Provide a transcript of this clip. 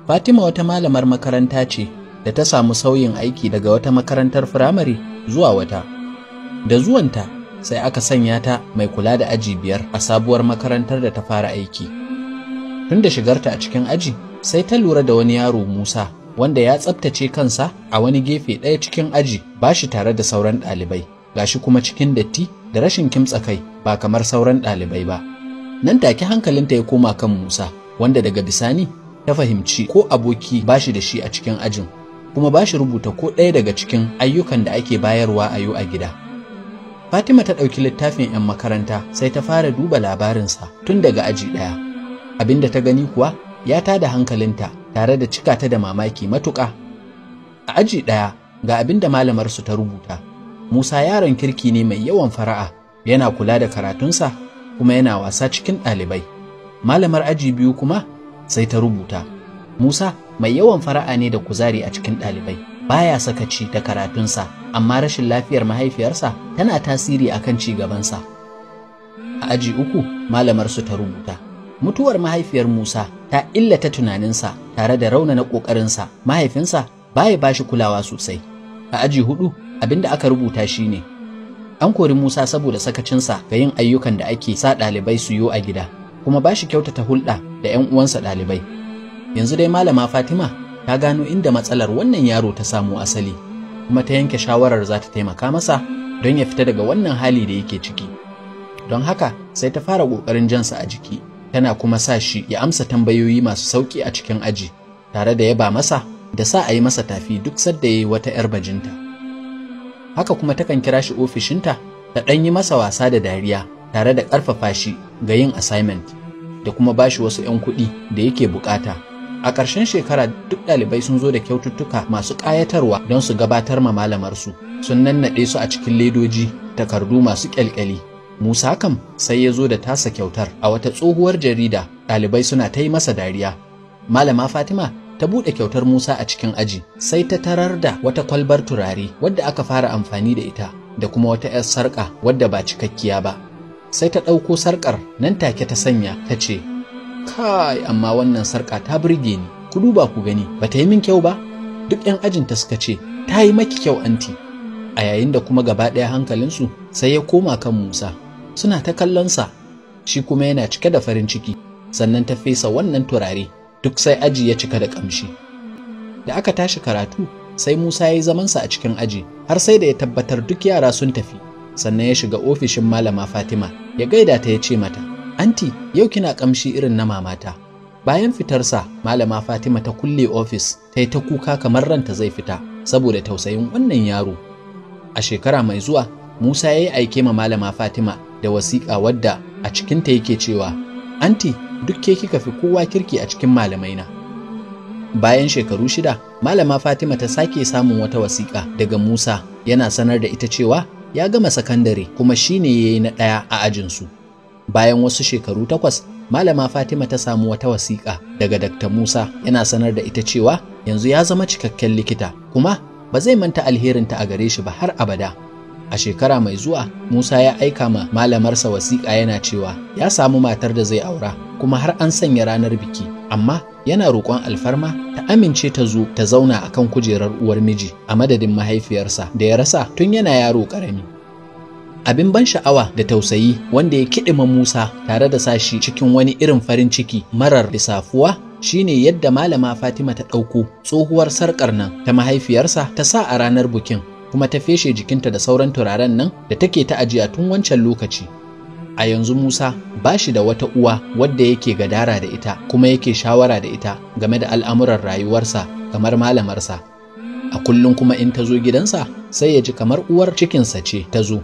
Fatima wata malamar makaranta ce da ta samu sauyin aiki daga wata makarantar firamare zuwa wata. Da zuwanta sai aka sanya ta mai kula da aji 5 a sabuwar makarantar da ta fara aiki. Tun da shigarta a cikin aji sai ta lura da wani yaro Musa wanda ya tsaftace kansa a wani gefe ɗaya cikin aji ba shi tare da sauran ɗalibai, gashi kuma cikin datti da rashin kimtsa kai ba kamar sauran ɗalibai ba. Nan take hankalinta ya koma kan Musa, wanda daga bisani ta fahimci ko aboki ba shi da shi a cikin ajin, kuma ba shi rubuta ko ɗaya daga cikin ayyukan da ake bayarwa a yau a gida. Fatima ta ɗauki littafin 'yan makaranta sai ta fara duba labarinsa tun daga aji 1. Abinda ta gani kuwa ya tada hankalinta tare da cika ta da mamaki matuƙa. A aji 1 ga abinda malamarsu ta rubuta: Musa yaron kirki ne mai yawan fara'a, yana kula da karatunsa kuma yana wasa cikin ɗalibai. Malamar aji 2 kuma sai ta rubuta: Musa mai yawan fara'a ne da kuzari a cikin ɗalibai, baya sakaci da karatunsa, amma rashin lafiyar mahaifiyarsa tana tasiri akan ci gabansa. A aji 3 malamarsu ta rubuta: mutuwar mahaifiyar Musa ta illata tunaninsa tare da raunana ƙoƙarinsa, mahaifinsa baya bashi kulawa sosai. A aji 4 abinda aka rubuta shine: an kori Musa saboda sakacinsa ga yin ayyukan da ake sa ɗalibai su yi a gida, kuma bashi kyautata hulɗa da 'yan uwansa ɗalibai. Yanzu dai malama Fatima ta gano inda matsalar wannan yaro ta samu asali, kuma ta yanke shawarar za ta taimaka masa don ya fita daga wannan hali da yake ciki. Don haka sai ta fara ƙoƙarin jansa a jiki, tana kuma sa shi ya amsa tambayoyi masu sauƙi a cikin aji, tare da yaba masa da sa a yi masa tafi duk sadda ya yi wata 'yar bajinta. Haka kuma takan kira shi ofishinta ta ɗan yi masa wasa da dariya, tare da ƙarfafa shi ga yin assignment da kuma ba shi wasu 'yan kuɗi da yake buƙata. A ƙarshen shekara duk ɗalibai sun zo da kyaututtuka masu ƙayatarwa don su gabatar ma malamarsu, sun nannaɗe su a cikin ledoji, takardu masu ƙyalƙyali. Musa kam sai ya zo da tasa kyautar a wata tsohuwar jarida, ɗalibai suna ta yi masa dariya. Malama Fatima ta buɗe kyautar Musa a cikin aji, sai ta tarar da wata kwalbar turare wadda aka fara amfani da ita, da kuma wata 'yar sarƙa wadda ba cikakkiya ba. Sai ta ɗauko sarƙar nan take ta sanya, ta ce, kai, amma wannan sarƙa ta burge ni, ku duba ku gani, ba ta yi min kyau ba? Duk 'yan ajinta suka ce, ta yi maki kyau anti. A yayin da kuma gaba ɗaya hankalinsu sai ya koma kan Musa, suna ta kallonsa, shi kuma yana cike da farin ciki. Sannan ta fesa wannan turare, duk sai aji ya cika da ƙamshi. Da aka tashi karatu sai Musa ya yi zamansa a cikin aji har sai da ya tabbatar duk yara sun tafi. Sannan ya shiga ofishin malama Fatima ya gaida ta, ya ce mata, anti, yau kina ƙamshi irin na mamata. Bayan fitarsa malama Fatima ta kulle ofis, ta yi ta kuka kamar ranta zai fita saboda tausayin wannan yaro. A shekara mai zuwa Musa ya yi aike ma malama Fatima da wasiƙa wadda a cikinta yake cewa, anti, duk ke kika fi kowa kirki a cikin malamaina. Bayan shekaru 6 malama Fatima ta sake samun wata wasiƙa daga Musa, yana sanar da ita cewa ya gama sakandare kuma shine yayi na 1 a ajinsu. Bayan wasu shekaru 8 malama Fatima ta samu wata wasiƙa daga Dr. Musa, yana sanar da ita cewa yanzu ya zama cikakken likita kuma ba zai manta alherinta a gare shi ba har abada. A shekara mai zuwa Musa ya aika ma malamarsa wasiƙa yana cewa ya samu matar da zai aura kuma har an sanya ranar biki, amma yana roƙon alfarma ta amince ta zo ta zauna akan kujerar uwar miji a madadin mahaifiyarsa da ya rasa tun yana yaro ƙarami. Abin ban sha'awa da tausayi wanda ya kiɗima Musa tare da sashi cikin wani irin farin ciki marar lissafuwa shine yadda malama Fatima ta ɗauko tsohuwar sarƙar nan ta mahaifiyarsa ta sa a ranar bukin, kuma ta feshe jikinta da sauran turaren nan da take ta ajiya tun wancan lokaci. A yanzu Musa ba shi da wata uwa wadda yake gadara da ita kuma yake shawara da ita game da al'amuran rayuwarsa kamar malamarsa. A kullum kuma in ta zo gidansa sai ya ji kamar uwar cikinsa ce ta zo.